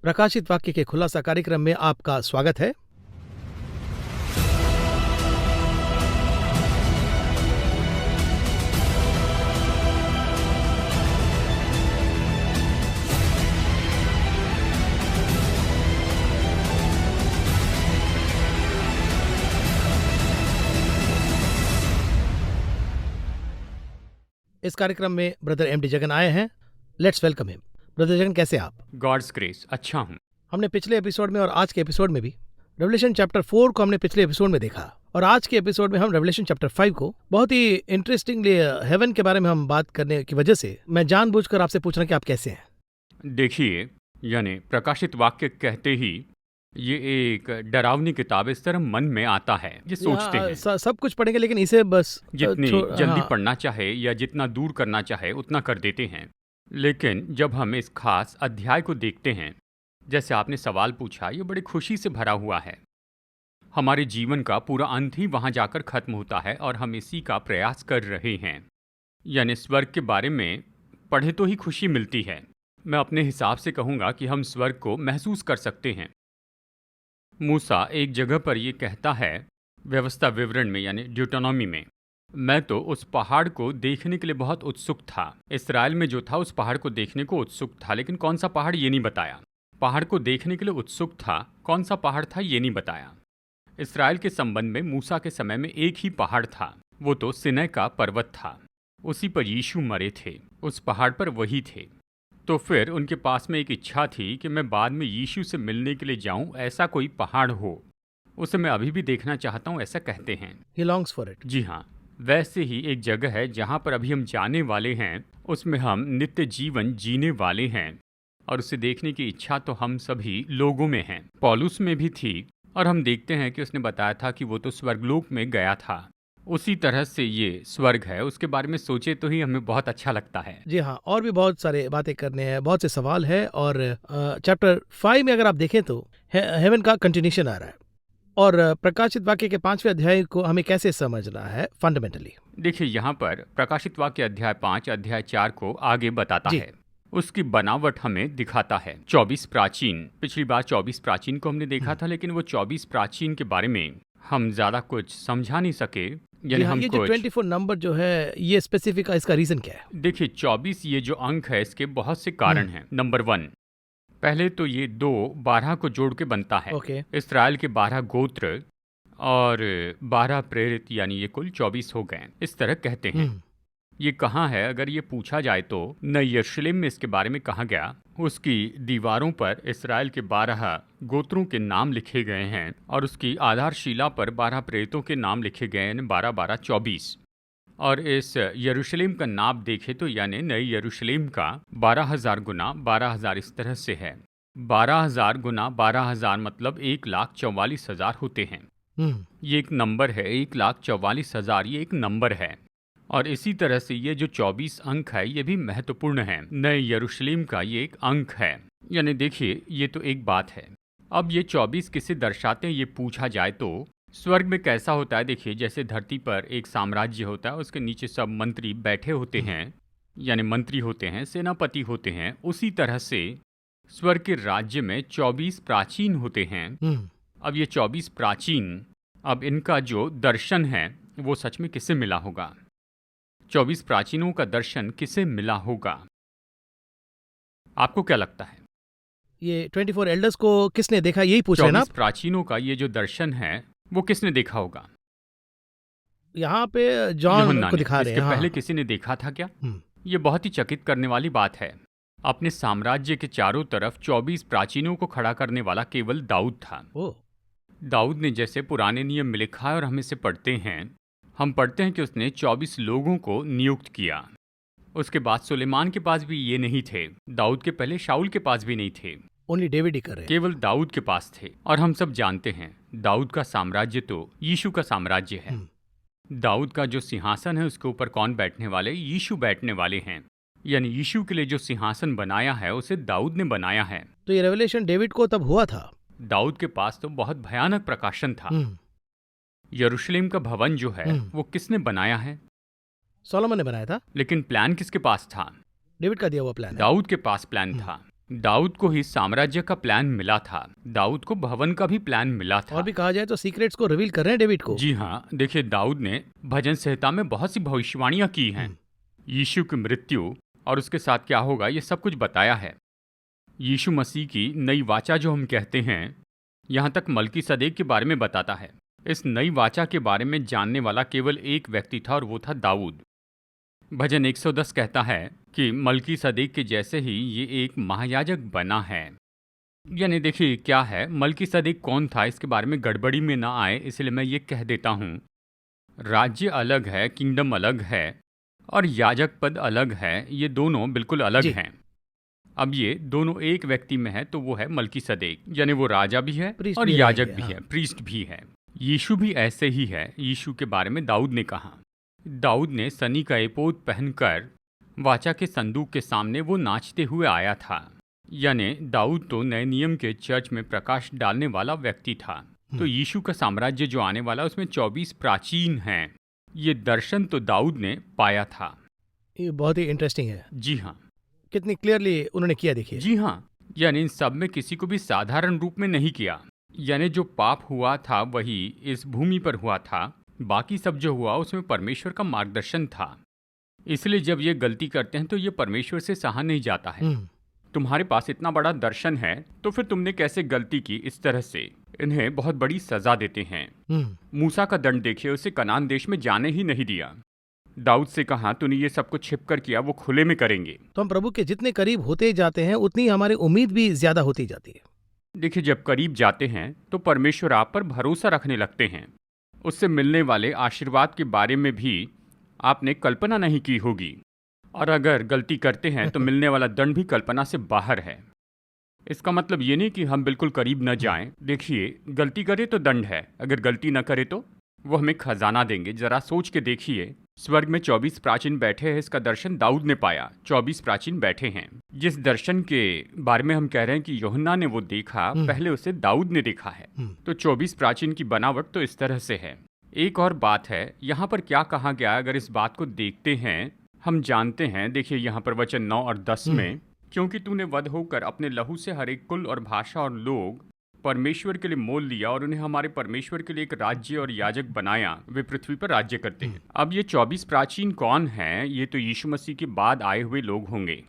प्रकाशित वाक्य के खुलासा कार्यक्रम में आपका स्वागत है। इस कार्यक्रम में ब्रदर एमडी जगन आए हैं। Let's welcome him. Brother Jagan, कैसे आप? गॉड्स ग्रेस, अच्छा हूँ। हमने पिछले एपिसोड में और आज के एपिसोड में भी रेवलेशन चैप्टर 4 को हमने पिछले एपिसोड में देखा, और आज के एपिसोड में हम रेवलेशन चैप्टर 5 को बहुत ही इंटरेस्टिंगली हेवन के बारे में हम बात करने की वजह से मैं जानबूझकर आपसे पूछ रहा हूं कि आप कैसे हैं। देखिए, यानी प्रकाशित वाक्य कहते ही ये एक डरावनी किताब इस तरह मन में आता है, ये सोचते हैं सब कुछ पढ़ेंगे, लेकिन इसे बस जितनी जल्दी पढ़ना चाहे या जितना दूर करना चाहे उतना कर देते हैं। लेकिन जब हम इस खास अध्याय को देखते हैं, जैसे आपने सवाल पूछा, ये बड़ी खुशी से भरा हुआ है। हमारे जीवन का पूरा अंत ही वहाँ जाकर खत्म होता है और हम इसी का प्रयास कर रहे हैं। यानी स्वर्ग के बारे में पढ़े तो ही खुशी मिलती है। मैं अपने हिसाब से कहूँगा कि हम स्वर्ग को महसूस कर सकते हैं। मूसा एक जगह पर ये कहता है व्यवस्था विवरण में, यानी ड्यूटोनॉमी में, मैं तो उस पहाड़ को देखने के लिए बहुत उत्सुक था। इस्राएल में जो था उस पहाड़ को देखने को उत्सुक था, लेकिन कौन सा पहाड़ ये नहीं बताया। पहाड़ को देखने के लिए उत्सुक था, कौन सा पहाड़ था ये नहीं बताया। इस्राएल के संबंध में मूसा के समय में एक ही पहाड़ था, वो तो सिनै का पर्वत था। उसी पर यीशु मरे थे, उस पहाड़ पर वही थे। तो फिर उनके पास में एक इच्छा थी कि मैं बाद में यीशु से मिलने के लिए जाऊं, ऐसा कोई पहाड़ हो, उसे मैं अभी भी देखना चाहता हूं, ऐसा कहते हैं। He longs for it. जी हाँ, वैसे ही एक जगह है जहां पर अभी हम जाने वाले हैं, उसमें हम नित्य जीवन जीने वाले हैं, और उसे देखने की इच्छा तो हम सभी लोगों में है। पौलुस में भी थी, और हम देखते हैं कि उसने बताया था कि वो तो स्वर्गलोक में गया था। उसी तरह से ये स्वर्ग है, उसके बारे में सोचे तो ही हमें बहुत अच्छा लगता है। जी हाँ, और भी बहुत सारे बातें करने हैं, बहुत से सवाल है। और चैप्टर 5 में अगर आप देखें तो हेवन का कंटिन्यूशन आ रहा है, और प्रकाशित वाक्य के 5वें अध्याय को हमें कैसे समझना है फंडामेंटली। देखिए, यहाँ पर प्रकाशित वाक्य अध्याय 5 अध्याय 4 को आगे बताता है। उसकी बनावट हमें दिखाता है। 24 प्राचीन, पिछली बार 24 प्राचीन को हमने देखा था, लेकिन वो 24 प्राचीन के बारे में हम ज्यादा कुछ समझा नहीं सके। यानी हम ये जो 24 नंबर जो है, ये स्पेसिफिक इसका रीजन क्या है? देखिए, 24 ये जो अंक है, इसके बहुत से कारण हैं। नंबर 1, पहले तो ये 2 12 को जोड़ के बनता है। इस्राएल के 12 गोत्र और 12 प्रेरित, यानी ये कुल 24 हो गए, इस तरह कहते हैं। ये कहाँ है? अगर ये पूछा जाए तो नई यरूशलेम में इसके बारे में कहा गया। उसकी दीवारों पर इस्राएल के 12 गोत्रों के नाम लिखे गए हैं, और उसकी आधारशिला पर 12 प्रेरितों के नाम लिखे गए हैं, 12 12 24। और इस यरूशलेम का नाप देखे तो यानी नई यरूशलेम का 12,000 गुना 12,000 इस तरह से है। 12,000 गुना 12,000 मतलब 1,44,000 होते हैं। ये एक नंबर है, 1,44,000 ये एक नंबर है। और इसी तरह से ये जो 24 अंक है, ये भी महत्वपूर्ण है। नए यरूशलेम का ये एक अंक है। यानी देखिए, ये तो एक बात है। अब ये 24 किसे दर्शाते हैं ये पूछा जाए तो स्वर्ग में कैसा होता है? देखिए, जैसे धरती पर एक साम्राज्य होता है, उसके नीचे सब मंत्री बैठे होते हैं, यानी मंत्री होते हैं, सेनापति होते हैं। उसी तरह से स्वर्ग के राज्य में 24 प्राचीन होते हैं। अब ये 24 प्राचीन, अब इनका जो दर्शन है वो सच में किसे मिला होगा? 24 प्राचीनों का दर्शन किसे मिला होगा? आपको क्या लगता है? ये 24 एल्डर्स को किसने देखा, यही पूछ रहे हैं ना? 24 प्राचीनों का ये जो दर्शन है वो किसने देखा होगा? यहाँ पे जॉन को दिखा रहे हैं। इसके पहले किसी ने देखा था क्या? ये बहुत ही चकित करने वाली बात है। अपने साम्राज्य के चारों तरफ 24 प्राचीनों को खड़ा करने वाला केवल दाऊद था। दाऊद ने, जैसे पुराने नियम में लिखा है और हम इसे पढ़ते हैं, हम पढ़ते हैं कि उसने 24 लोगों को नियुक्त किया। उसके बाद सुलेमान के पास भी ये नहीं थे, दाऊद के पहले शाऊल के पास भी नहीं थे, ओनली डेविड ही कर रहे हैं। केवल दाऊद के पास थे। और हम सब जानते हैं दाऊद का साम्राज्य तो यीशु का साम्राज्य है। दाऊद का जो सिंहासन है उसके ऊपर कौन बैठने वाले? यीशु बैठने वाले हैं। यानी यीशु के लिए जो सिंहासन बनाया है उसे दाऊद ने बनाया है। तो ये रेवलेशन डेविड को तब हुआ था। दाऊद के पास तो बहुत भयानक प्रकाशन था। यरूशलेम का भवन जो है वो किसने बनाया है? सोलोमन ने बनाया था। लेकिन प्लान किसके पास था? डेविड का दिया हुआ प्लान। दाऊद के पास प्लान था। दाऊद को ही साम्राज्य का प्लान मिला था, दाऊद को भवन का भी प्लान मिला था। और भी कहा जाए तो सीक्रेट्स को रिवील कर रहे हैं डेविड को। जी हाँ, देखिए दाऊद ने भजन संहिता में बहुत सी भविष्यवाणियां की हैं। यीशु की मृत्यु और उसके साथ क्या होगा ये सब कुछ बताया है। यीशु मसीह की नई वाचा जो हम कहते हैं, यहाँ तक मलकीसदेक के बारे में बताता है। इस नई वाचा के बारे में जानने वाला केवल एक व्यक्ति था और वो था दाऊद। भजन 110 कहता है कि मलकीसदेक के जैसे ही ये एक महायाजक बना है। यानी देखिए क्या है, मलकीसदेक कौन था इसके बारे में गड़बड़ी में ना आए इसलिए मैं ये कह देता हूँ। राज्य अलग है, किंगडम अलग है और याजक पद अलग है, ये दोनों बिल्कुल अलग हैं। अब ये दोनों एक व्यक्ति में है तो वो है मलकीसदेक, यानी वो राजा भी है और याजक भी है, प्रीस्ट भी है। यीशु भी ऐसे ही है। यीशु के बारे में दाऊद ने कहा, दाऊद ने सनी का एपोद पहनकर वाचा के संदूक के सामने वो नाचते हुए आया था। यानी दाऊद तो नए नियम के चर्च में प्रकाश डालने वाला व्यक्ति था। तो यीशु का साम्राज्य जो आने वाला उसमें 24 प्राचीन हैं। ये दर्शन तो दाऊद ने पाया था। ये बहुत ही इंटरेस्टिंग है। जी हाँ, कितनी क्लियरली उन्होंने किया, देखिए। जी हाँ, यानी इन सब में किसी को भी साधारण रूप में नहीं किया। यानी जो पाप हुआ था वही इस भूमि पर हुआ था, बाकी सब जो हुआ उसमें परमेश्वर का मार्गदर्शन था। इसलिए जब ये गलती करते हैं तो ये परमेश्वर से सहा नहीं जाता है। तुम्हारे पास इतना बड़ा दर्शन है तो फिर तुमने कैसे गलती की इस तरह से। इन्हें बहुत बड़ी सजा देते हैं। मूसा का दंड देखिए, उसे कनान देश में जाने ही नहीं दिया। दाऊद से कहा तूने ये सब कुछ छिप कर किया, वो खुले में करेंगे। तो हम प्रभु के जितने करीब होते जाते हैं उतनी हमारी उम्मीद भी ज्यादा होती जाती है। देखिए जब करीब जाते हैं तो परमेश्वर आप पर भरोसा रखने लगते हैं। उससे मिलने वाले आशीर्वाद के बारे में भी आपने कल्पना नहीं की होगी। और अगर गलती करते हैं तो मिलने वाला दंड भी कल्पना से बाहर है। इसका मतलब ये नहीं कि हम बिल्कुल करीब न जाएं। देखिए गलती करे तो दंड है, अगर गलती न करे तो वो हमें खजाना देंगे। जरा सोच के देखिए, स्वर्ग में 24 प्राचीन बैठे हैं, इसका दर्शन दाऊद ने पाया। 24 प्राचीन बैठे हैं। जिस दर्शन के बारे में हम कह रहे हैं कि यूहन्ना ने वो देखा, पहले उसे दाऊद ने देखा है। तो 24 प्राचीन की बनावट तो इस तरह से है। एक और बात है, यहाँ पर क्या कहा गया, अगर इस बात को देखते हैं हम जानते हैं। देखिए यहाँ पर वचन 9 और 10 में, क्योंकि तूने वध होकर अपने लहू से हर एक कुल और भाषा और लोग परमेश्वर के लिए मोल लिया और उन्हें हमारे परमेश्वर के लिए एक राज्य और याजक बनाया, वे पृथ्वी पर राज्य करते हैं। अब ये 24 प्राचीन कौन हैं? ये तो यीशु मसीह के बाद आए हुए लोग होंगे।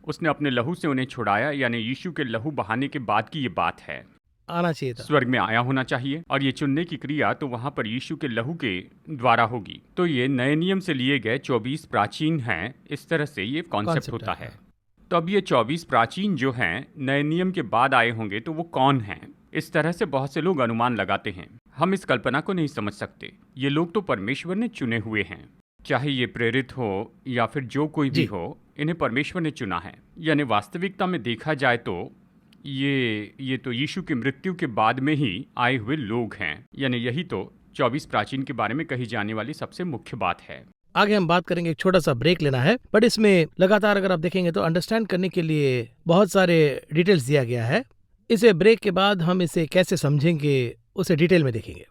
उसने अपने लहू से उन्हें छुड़ाया, यानी यीशु के लहू बहाने के बाद की ये बात है। आना चाहिए था, स्वर्ग में आया होना चाहिए। और ये चुनने की क्रिया तो वहां पर यीशु के लहू के द्वारा होगी। तो ये नए नियम से लिए गए 24 प्राचीन हैं। इस तरह से ये कॉन्सेप्ट होता है। तो अब ये 24 प्राचीन जो हैं नए नियम के बाद आए होंगे, तो वो कौन हैं? इस तरह से बहुत से लोग अनुमान लगाते हैं। हम इस कल्पना को नहीं समझ सकते। ये लोग तो परमेश्वर ने चुने हुए हैं, चाहे ये प्रेरित हो या फिर जो कोई भी हो, इन्हें परमेश्वर ने चुना है। यानी वास्तविकता में देखा जाए तो ये तो यीशु की मृत्यु के बाद में ही आए हुए लोग हैं। यानी यही तो 24 प्राचीन के बारे में कही जाने वाली सबसे मुख्य बात है। आगे हम बात करेंगे, एक छोटा सा ब्रेक लेना है, बट इसमें लगातार अगर आप देखेंगे तो अंडरस्टैंड करने के लिए बहुत सारे डिटेल्स दिया गया है। इसे ब्रेक के बाद हम इसे कैसे समझेंगे उसे डिटेल में देखेंगे।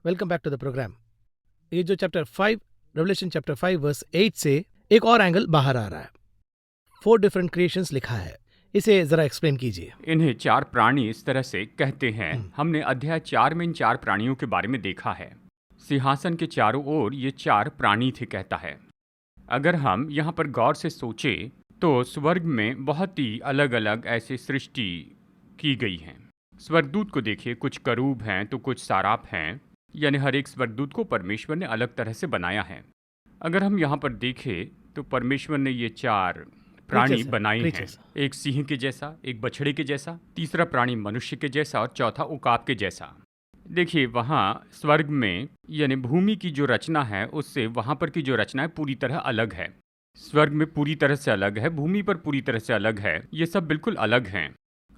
Welcome back to the programme. ये जो चैप्टर 5 रेवलेशन चैप्टर 5 वर्स 8 से एक और एंगल बाहर आ रहा है। 4 डिफरेंट क्रिएशंस लिखा है, इसे जरा एक्सप्लेन कीजिए। इन्हें 4 प्राणी इस तरह से कहते हैं। हमने अध्याय 4 में इन 4 प्राणियों के बारे में देखा है। सिंहासन के चारों ओर ये 4 प्राणी थे कहता है। अगर हम यहाँ पर गौर से सोचें तो स्वर्ग में बहुत ही अलग अलग ऐसे सृष्टि की गई हैं। स्वर्गदूत को देखिए, कुछ करूब हैं तो कुछ साराप हैं, यानी हर एक स्वर्गदूत को परमेश्वर ने अलग तरह से बनाया है। अगर हम यहाँ पर देखें तो परमेश्वर ने ये 4 प्राणी बनाए हैं। एक सिंह के जैसा, एक बछड़े के जैसा, तीसरा प्राणी मनुष्य के जैसा और चौथा उकाब के जैसा। देखिए वहाँ स्वर्ग में यानी भूमि की जो रचना है उससे वहाँ पर की जो रचना है पूरी तरह अलग है। स्वर्ग में पूरी तरह से अलग है, भूमि पर पूरी तरह से अलग है। ये सब बिल्कुल अलग हैं।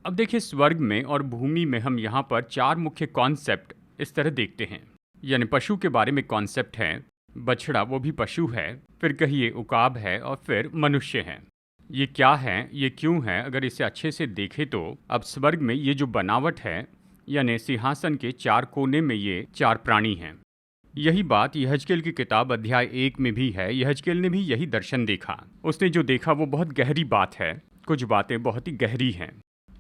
अब देखिए स्वर्ग में और भूमि में हम यहाँ पर 4 मुख्य कॉन्सेप्ट इस तरह देखते हैं। यानी पशु के बारे में कॉन्सेप्ट है, बछड़ा वो भी पशु है, फिर कहिए उकाब है और फिर मनुष्य है। ये क्या है, ये क्यों है, अगर इसे अच्छे से देखें तो अब स्वर्ग में ये जो बनावट है यानी सिंहासन के 4 कोने में ये 4 प्राणी हैं। यही बात यहेजकेल की किताब अध्याय 1 में भी है। यहेजकेल ने भी यही दर्शन देखा। उसने जो देखा वो बहुत गहरी बात है, कुछ बातें बहुत ही गहरी हैं।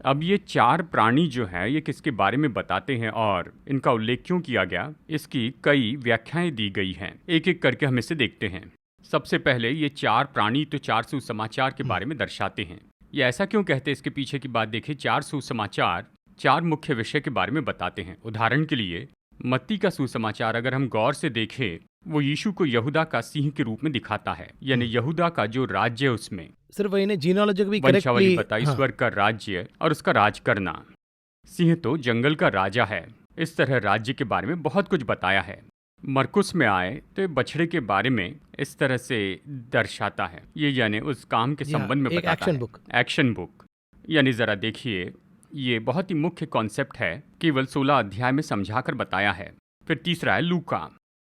अब ये 4 प्राणी जो है ये किसके बारे में बताते हैं और इनका उल्लेख क्यों किया गया, इसकी कई व्याख्याएं दी गई हैं। एक एक करके हम इसे देखते हैं। सबसे पहले ये 4 प्राणी तो 4 सुसमाचार के बारे में दर्शाते हैं। ये ऐसा क्यों कहते हैं, इसके पीछे की बात देखिए। 4 सुसमाचार 4 मुख्य विषय के बारे में बताते हैं। उदाहरण के लिए मत्ती का सुसमाचार अगर हम गौर से देखें, वो यीशु को यहूदा का सिंह के रूप में दिखाता है। यानी यहूदा का जो राज्य है उसमें सिर्फ वही जीनोलॉजी भी वंशावली बताई, स्वर्ग का राज्य और उसका राज करना। सिंह तो जंगल का राजा है। इस तरह राज्य के बारे में बहुत कुछ बताया है। मरकुस में आए तो बछड़े के बारे में इस तरह से दर्शाता है। ये यानी उस काम के संबंध में बताता है। एक्शन बुक यानी जरा देखिए, ये बहुत ही मुख्य कॉन्सेप्ट है, केवल 16 अध्याय में समझाकर बताया है। फिर तीसरा है लूका।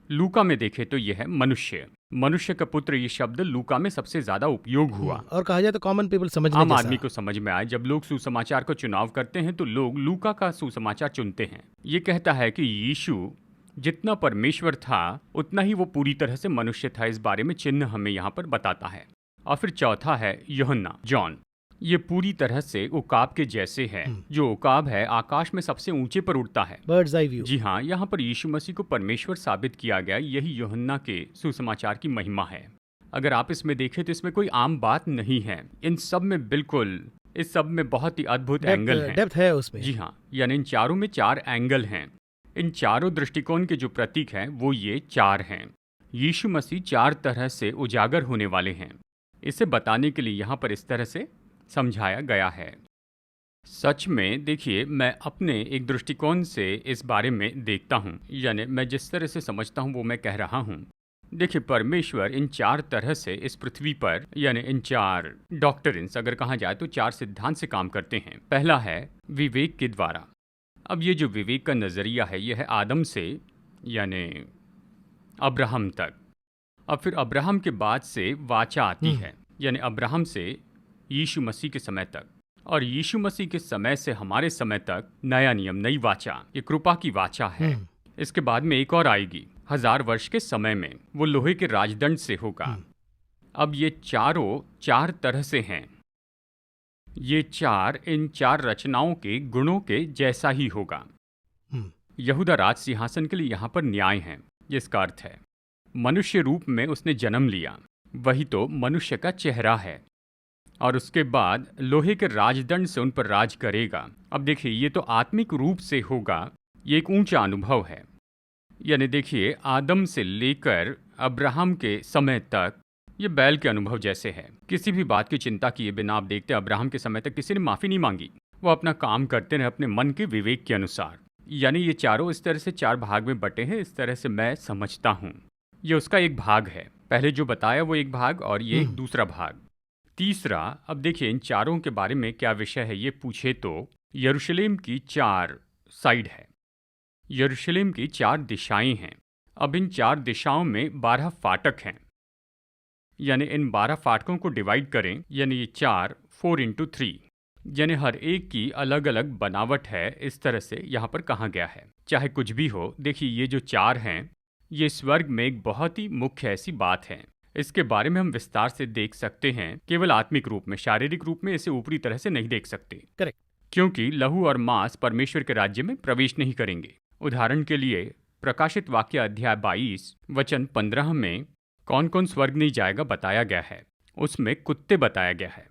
लूका में देखे तो यह है मनुष्य। मनुष्य का पुत्र ये शब्द लूका में सबसे ज्यादा उपयोग हुआ और कहा जाए तो कॉमन पीपल समझने आम आदमी को समझ में आए। जब लोग सुसमाचार को चुनाव करते हैं तो लोग लूका का सुसमाचार चुनते हैं। ये कहता है कि यीशु जितना परमेश्वर था उतना ही वो पूरी तरह से मनुष्य था। इस बारे में चिन्ह हमें यहाँ पर बताता है। और फिर चौथा है यूहन्ना, जॉन। ये पूरी तरह से उकाब के जैसे है। जो उकाब है आकाश में सबसे ऊंचे पर उड़ता है, बर्ड्स आई व्यू। जी हाँ, यहाँ पर यीशु मसीह को परमेश्वर साबित किया गया। यही यूहन्ना के सुसमाचार की महिमा है। अगर आप इसमें देखें तो इसमें कोई आम बात नहीं है। इन सब में बिल्कुल, इस सब में बहुत ही अद्भुत एंगल है, डेप्थ है उसमें। जी हाँ, यानी इन चारों में 4 एंगल हैं। इन चारों दृष्टिकोण के जो प्रतीक हैं वो ये 4 हैं। यीशु मसीह 4 तरह से उजागर होने वाले हैं। इसे बताने के लिए यहाँ पर इस तरह से समझाया गया है। सच में देखिए, मैं अपने एक दृष्टिकोण से इस बारे में देखता हूँ, यानी मैं जिस तरह से समझता हूँ वो मैं कह रहा हूँ। देखिए, परमेश्वर इन 4 तरह से इस पृथ्वी पर, यानी इन 4 डॉक्ट्रिन्स अगर कहा जाए तो 4 सिद्धांत से काम करते हैं। पहला है विवेक के द्वारा। अब ये जो विवेक का नज़रिया है यह है आदम से यानी अब्राहम तक। अब फिर अब्राहम के बाद से वाचा आती है, यानी अब्राहम से यीशु मसीह के समय तक, और यीशु मसीह के समय से हमारे समय तक नया नियम, नई वाचा, ये कृपा की वाचा है। इसके बाद में एक और आएगी 1000 वर्ष के समय में, वो लोहे के राजदंड से होगा। अब ये चारों 4 तरह से हैं। ये 4 इन 4 रचनाओं के गुणों के जैसा ही होगा। यहूदा राज सिंहासन के लिए यहाँ पर न्याय है, जिसका अर्थ है मनुष्य रूप में उसने जन्म लिया, वही तो मनुष्य का चेहरा है, और उसके बाद लोहे के राजदंड से उन पर राज करेगा। अब देखिए, ये तो आत्मिक रूप से होगा, ये एक ऊंचा अनुभव है। यानी देखिए, आदम से लेकर अब्राहम के समय तक ये बैल के अनुभव जैसे है। किसी भी बात की चिंता किए बिना आप देखते हैं अब्राहम के समय तक किसी ने माफ़ी नहीं मांगी। वो अपना काम करते रहे अपने मन के विवेक के अनुसार। यानी ये चारों इस तरह से 4 भाग में बटे हैं, इस तरह से मैं समझता हूँ। ये उसका एक भाग है। पहले जो बताया वो एक भाग और ये एक दूसरा भाग। तीसरा, अब देखिए इन चारों के बारे में क्या विषय है ये पूछे तो यरूशलेम की 4 साइड है। यरूशलेम की 4 दिशाएं हैं। अब इन 4 दिशाओं में 12 फाटक हैं। यानी इन 12 फाटकों को डिवाइड करें, यानी ये 4 into 3, यानी हर एक की अलग अलग बनावट है। इस तरह से यहाँ पर कहा गया है। चाहे कुछ भी हो, देखिए ये जो 4 हैं ये स्वर्ग में एक बहुत ही मुख्य ऐसी बात है। इसके बारे में हम विस्तार से देख सकते हैं। केवल आत्मिक रूप में, शारीरिक रूप में इसे ऊपरी तरह से नहीं देख सकते। करेक्ट। क्योंकि लहू और मांस परमेश्वर के राज्य में प्रवेश नहीं करेंगे। उदाहरण के लिए प्रकाशित वाक्य अध्याय 22 वचन 15 में कौन कौन स्वर्ग नहीं जाएगा बताया गया है। उसमें कुत्ते बताया गया है।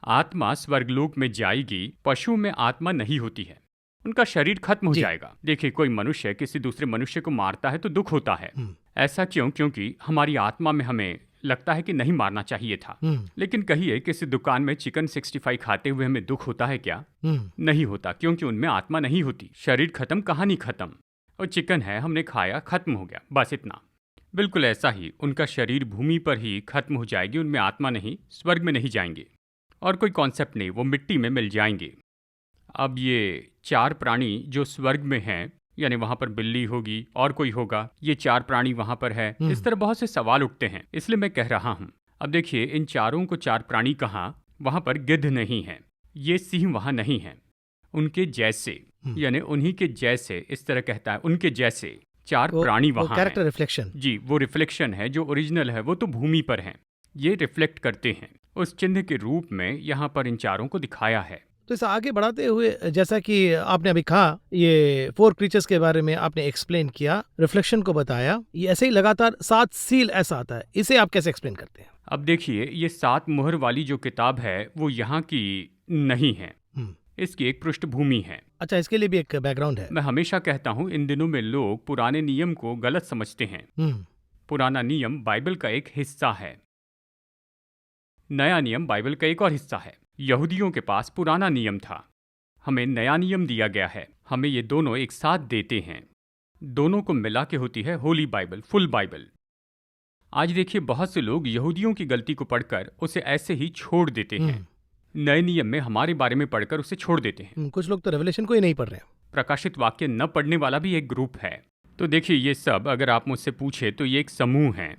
आत्मा स्वर्गलोक में जाएगी। पशु में आत्मा नहीं होती है, उनका शरीर खत्म हो जाएगा। देखिए, कोई मनुष्य किसी दूसरे मनुष्य को मारता है तो दुख होता है। ऐसा क्यों? क्योंकि हमारी आत्मा में हमें लगता है कि नहीं मारना चाहिए था। लेकिन कहिए किसी दुकान में चिकन 65 खाते हुए हमें दुख होता है क्या? नहीं होता, क्योंकि उनमें आत्मा नहीं होती। शरीर खत्म, कहानी खत्म। और चिकन है, हमने खाया, खत्म हो गया, बस इतना। बिल्कुल ऐसा ही उनका शरीर भूमि पर ही खत्म हो जाएगी। उनमें आत्मा नहीं, स्वर्ग में नहीं जाएंगे और कोई कॉन्सेप्ट नहीं, वो मिट्टी में मिल जाएंगे। अब ये 4 प्राणी जो स्वर्ग में हैं, यानी वहां पर बिल्ली होगी और कोई होगा, ये 4 प्राणी वहां पर है। इस तरह बहुत से सवाल उठते हैं, इसलिए मैं कह रहा हूं। अब देखिए, इन चारों को 4 प्राणी कहाँ? वहां पर गिद्ध नहीं है, ये सिंह वहां नहीं है। उनके जैसे, यानी उन्हीं के जैसे, इस तरह कहता है, उनके जैसे 4 प्राणी वहां कैरेक्टर रिफ्लेक्शन। जी, वो रिफ्लेक्शन है। जो ओरिजिनल है वो तो भूमि पर है, ये रिफ्लेक्ट करते हैं। उस चिन्ह के रूप में यहाँ पर इन चारों को दिखाया है। तो इसे आगे बढ़ाते हुए, जैसा कि आपने अभी कहा, ये 4 क्रीचर्स के बारे में आपने एक्सप्लेन किया, रिफ्लेक्शन को बताया, ये ऐसे ही लगातार 7 सील ऐसा आता है, इसे आप कैसे एक्सप्लेन करते हैं? अब देखिए, ये 7 मुहर वाली जो किताब है वो यहाँ की नहीं है, इसकी एक पृष्ठभूमि है। अच्छा, इसके लिए भी एक बैकग्राउंड है। मैं हमेशा कहता हूँ, इन दिनों में लोग पुराने नियम को गलत समझते हैं। पुराना नियम बाइबल का एक हिस्सा है, नया नियम बाइबल का एक और हिस्सा है। यहूदियों के पास पुराना नियम था, हमें नया नियम दिया गया है। हमें ये दोनों एक साथ देते हैं, दोनों को मिला के होती है होली बाइबल, फुल बाइबल। आज देखिए, बहुत से लोग यहूदियों की गलती को पढ़कर उसे ऐसे ही छोड़ देते हैं। नए नियम में हमारे बारे में पढ़कर उसे छोड़ देते हैं। कुछ लोग तो रेवलेशन को ही नहीं पढ़ रहे हैं। प्रकाशित वाक्य न पढ़ने वाला भी एक ग्रुप है। तो देखिए, ये सब अगर आप मुझसे पूछे तो ये एक समूह है।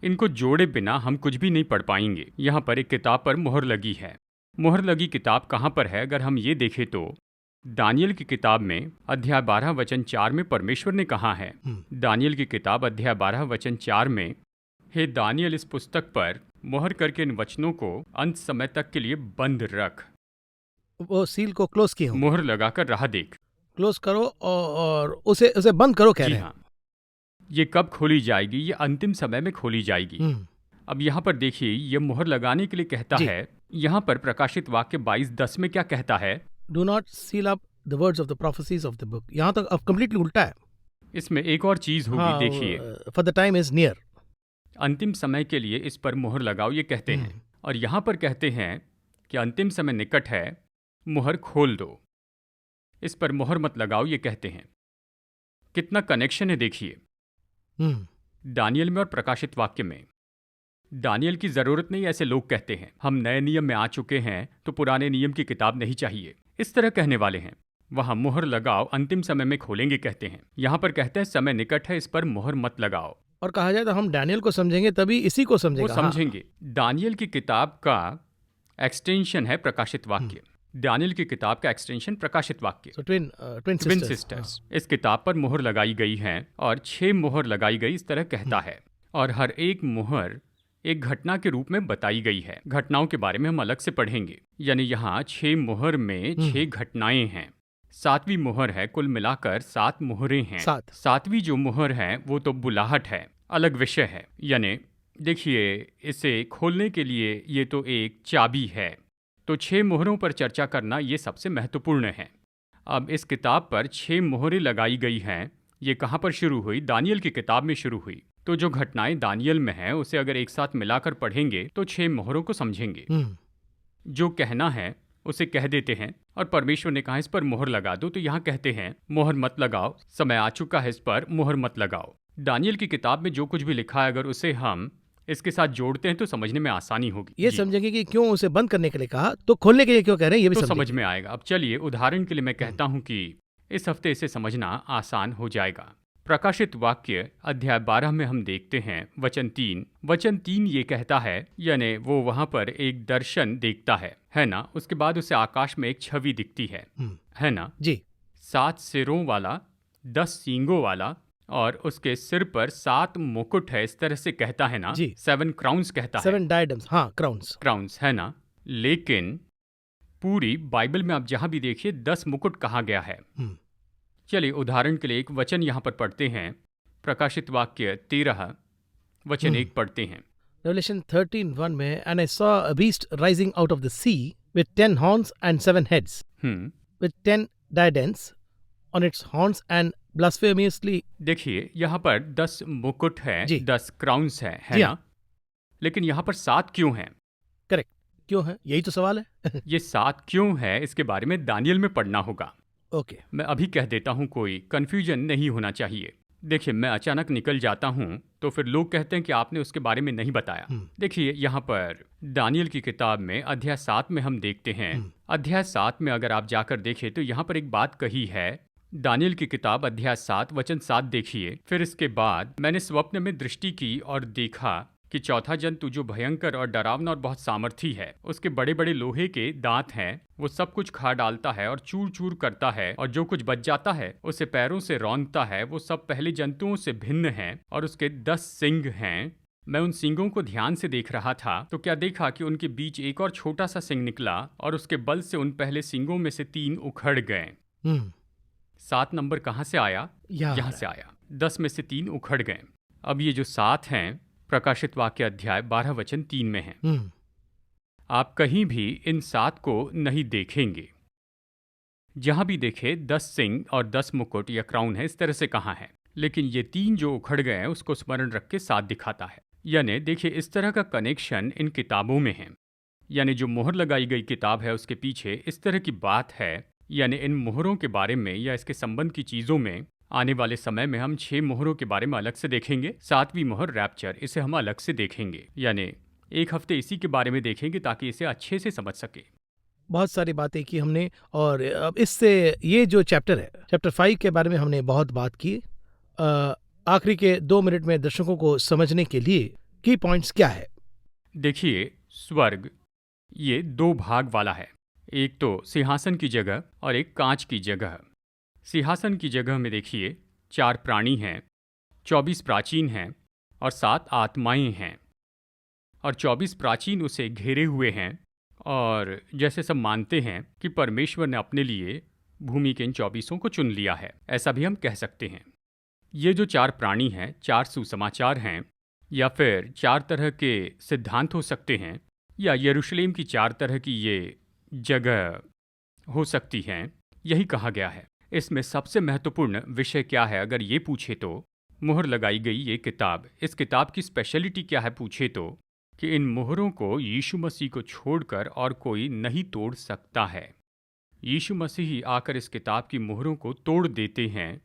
इनको जोड़े बिना हम कुछ भी नहीं पढ़ पाएंगे। यहाँ पर एक किताब पर मुहर लगी है। मुहर लगी किताब कहाँ पर है? अगर हम ये देखें तो दानियल की किताब में अध्याय 12 वचन 4 में परमेश्वर ने कहा है। दानियल की किताब अध्याय 12 वचन 4 में, हे दानियल, इस पुस्तक पर मुहर करके इन वचनों को अंत समय तक के लिए बंद रख। वो सील को क्लोज किए, मुहर लगाकर राह देख। क्लोज करो और उसे बंद करो, कह रहे हैं। ये कब खोली जाएगी? ये अंतिम समय में खोली जाएगी। अब यहाँ पर देखिए, ये मुहर लगाने के लिए कहता है। यहाँ पर प्रकाशित वाक्य 22:10 में क्या कहता है? Do not seal up the words of the prophecies of the book. यहाँ तक अब कंप्लीटली उल्टा है। इसमें एक और चीज होगी, देखिए, for the time is near. अंतिम समय के लिए इस पर मुहर लगाओ, ये कहते हैं। और यहाँ पर कहते हैं कि अंतिम समय निकट है, मुहर खोल दो। इस पर मुहर मत लगाओ, ये कहते हैं। कितना कनेक्शन है देखिए दानियल में और प्रकाशित वाक्य में। दानियल की जरूरत नहीं, ऐसे लोग कहते हैं। हम नए नियम में आ चुके हैं तो पुराने नियम की किताब नहीं चाहिए, इस तरह कहने वाले हैं। वहां मुहर लगाओ, अंतिम समय में खोलेंगे कहते हैं। यहाँ पर कहते हैं समय निकट है, इस पर मुहर मत लगाओ। और कहा जाए तो हम दानियल को समझेंगे तभी इसी को समझेंगे। वो समझेंगे। दानियल की किताब का एक्सटेंशन है प्रकाशित वाक्य। दानियल की किताब का एक्सटेंशन प्रकाशित वाक्य। Twin sisters. इस किताब पर मुहर लगाई गई है और 6 मुहर लगाई गई, इस तरह कहता है। और हर एक मुहर एक घटना के रूप में बताई गई है। घटनाओं के बारे में हम अलग से पढ़ेंगे। यानी यहाँ 6 मुहर में 6 घटनाएं हैं। 7वीं मुहर है, कुल मिलाकर 7 मुहरें हैं। 7वीं जो मुहर है वो तो बुलाहट है, अलग विषय है। यानी देखिए, इसे खोलने के लिए ये तो एक चाबी है। तो 6 मुहरों पर चर्चा करना ये सबसे महत्वपूर्ण है। अब इस किताब पर 6 मुहरें लगाई गई हैं। ये कहाँ पर शुरू हुई? दानियल की किताब में शुरू हुई। तो जो घटनाएं दानियल में हैं उसे अगर एक साथ मिलाकर पढ़ेंगे तो 6 मुहरों को समझेंगे। जो कहना है उसे कह देते हैं। और परमेश्वर ने कहा इस पर मुहर लगा दो, तो यहाँ कहते हैं मुहर मत लगाओ, समय आ चुका है, इस पर मुहर मत लगाओ। दानियल की किताब में जो कुछ भी लिखा है, अगर उसे हम इसके साथ जोड़ते हैं तो समझने में आसानी होगी। ये समझेंगे कि क्यों उसे बंद करने के लिए कहा, तो खोलने के लिए क्यों कह रहे हैं, ये भी तो समझ में आएगा। अब चलिए, उदाहरण के लिए मैं कहता हूँ कि इस हफ्ते इसे समझना आसान हो जाएगा। प्रकाशित वाक्य अध्याय 12 में हम देखते हैं वचन 3 ये कहता है, यानी वो वहां पर एक दर्शन देखता है ना। उसके बाद उसे आकाश में एक छवि दिखती है ना जी। 7 सिरों वाला, 10 सींगों वाला और उसके सिर पर 7 मुकुट है, इस तरह से कहता है ना जी। 7 क्राउन्स कहता है, 7 डायडम्स, हाँ क्राउन्स है ना। लेकिन पूरी बाइबल में आप जहां भी देखिए 10 मुकुट कहा गया है। चलिए उदाहरण के लिए एक वचन यहाँ पर पढ़ते हैं, प्रकाशित वाक्य 13 वचन 1 पढ़ते हैं। Revelation 13:1 में, and I saw a beast rising out of the sea with 10 horns and 7 heads, with 10 diadems on its horns and blasphemously. देखिए यहाँ पर 10 मुकुट है, जी। 10 क्राउन्स है जी ना। लेकिन यहाँ पर 7 क्यों है? करेक्ट, क्यों है, यही तो सवाल है। ये 7 क्यों है, इसके बारे में दानियल में पढ़ना होगा। ओके, मैं अभी कह देता हूँ, कोई कंफ्यूजन नहीं होना चाहिए। देखिए मैं अचानक निकल जाता हूँ तो फिर लोग कहते हैं कि आपने उसके बारे में नहीं बताया। देखिए यहाँ पर दानियल की किताब में अध्याय 7 में हम देखते हैं, अध्याय 7 में अगर आप जाकर देखें तो यहाँ पर एक बात कही है। दानियल की किताब अध्याय 7 वचन 7 देखिए। फिर इसके बाद मैंने स्वप्न में दृष्टि की और देखा कि चौथा जंतु जो भयंकर और डरावना और बहुत सामर्थी है, उसके बड़े बड़े लोहे के दांत हैं, वो सब कुछ खा डालता है और चूर चूर करता है, और जो कुछ बच जाता है उसे पैरों से रौंदता है। वो सब पहले जंतुओं से भिन्न हैं और उसके 10 सिंग हैं। मैं उन सिंगों को ध्यान से देख रहा था तो क्या देखा कि उनके बीच एक और छोटा सा सिंग निकला और उसके बल से उन पहले सिंगों में से 3 उखड़ गए। 7 नंबर कहाँ से आया? यहाँ से आया। 10 में से 3 उखड़ गए। अब ये जो 7 हैं प्रकाशित वाक्य अध्याय 12 वचन 3 में है। आप कहीं भी इन 7 को नहीं देखेंगे। जहां भी देखे 10 सिंग और 10 मुकुट या क्राउन है, इस तरह से कहा है। लेकिन ये 3 जो उखड़ गए हैं उसको स्मरण रख के 7 दिखाता है। यानी देखिए इस तरह का कनेक्शन इन किताबों में है। यानी जो मोहर लगाई गई किताब है उसके पीछे इस तरह की बात है। यानी इन मोहरों के बारे में या इसके संबंध की चीजों में आने वाले समय में हम 6 मोहरों के बारे में अलग से देखेंगे। 7वीं मोहर रैप्चर, इसे हम अलग से देखेंगे। यानी एक हफ्ते इसी के बारे में देखेंगे ताकि इसे अच्छे से समझ सके। बहुत सारी बातें की हमने, और अब इससे ये जो चैप्टर है, चैप्टर 5 के बारे में हमने बहुत बात की। आखिरी के 2 मिनट में दर्शकों को समझने के लिए की पॉइंट्स क्या है? देखिए स्वर्ग ये 2 भाग वाला है। एक तो सिंहासन की जगह और एक कांच की जगह। सिंहासन की जगह में देखिए 4 प्राणी हैं, 24 प्राचीन हैं और 7 आत्माएं हैं, और 24 प्राचीन उसे घेरे हुए हैं। और जैसे सब मानते हैं कि परमेश्वर ने अपने लिए भूमि के इन 24 को चुन लिया है, ऐसा भी हम कह सकते हैं। ये जो 4 प्राणी हैं 4 सुसमाचार हैं, या फिर 4 तरह के सिद्धांत हो सकते हैं, या यरूशलेम की 4 तरह की ये जगह हो सकती हैं। यही कहा गया है। इसमें सबसे महत्वपूर्ण विषय क्या है अगर ये पूछे तो, मुहर लगाई गई ये किताब। इस किताब की स्पेशलिटी क्या है पूछे तो, कि इन मुहरों को यीशु मसीह को छोड़कर और कोई नहीं तोड़ सकता है। यीशु मसीह ही आकर इस किताब की मुहरों को तोड़ देते हैं।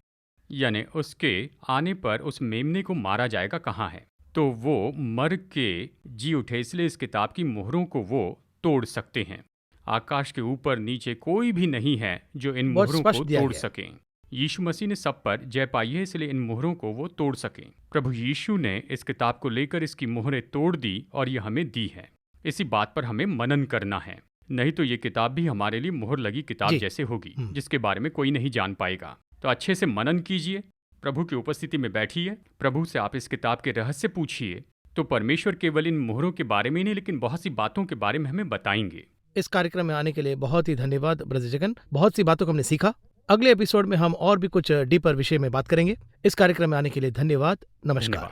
यानी उसके आने पर उस मेमने को मारा जाएगा कहाँ है, तो वो मर के जी उठे, इसलिए इस किताब की मुहरों को वो तोड़ सकते हैं। आकाश के ऊपर नीचे कोई भी नहीं है जो इन मुहरों को तोड़ सके। यीशु मसीह ने सब पर जय पाई है, इसलिए इन मुहरों को वो तोड़ सके। प्रभु यीशु ने इस किताब को लेकर इसकी मुहरें तोड़ दी और ये हमें दी है। इसी बात पर हमें मनन करना है, नहीं तो ये किताब भी हमारे लिए मुहर लगी किताब जैसे होगी जिसके बारे में कोई नहीं जान पाएगा। तो अच्छे से मनन कीजिए, प्रभु की उपस्थिति में बैठिए, प्रभु से आप इस किताब के रहस्य पूछिए, तो परमेश्वर केवल इन मुहरों के बारे में नहीं लेकिन बहुत सी बातों के बारे में हमें बताएंगे। इस कार्यक्रम में आने के लिए बहुत ही धन्यवाद ब्रदर जगन। बहुत सी बातों को हमने सीखा। अगले एपिसोड में हम और भी कुछ डीपर विषय में बात करेंगे। इस कार्यक्रम में आने के लिए धन्यवाद। नमस्कार।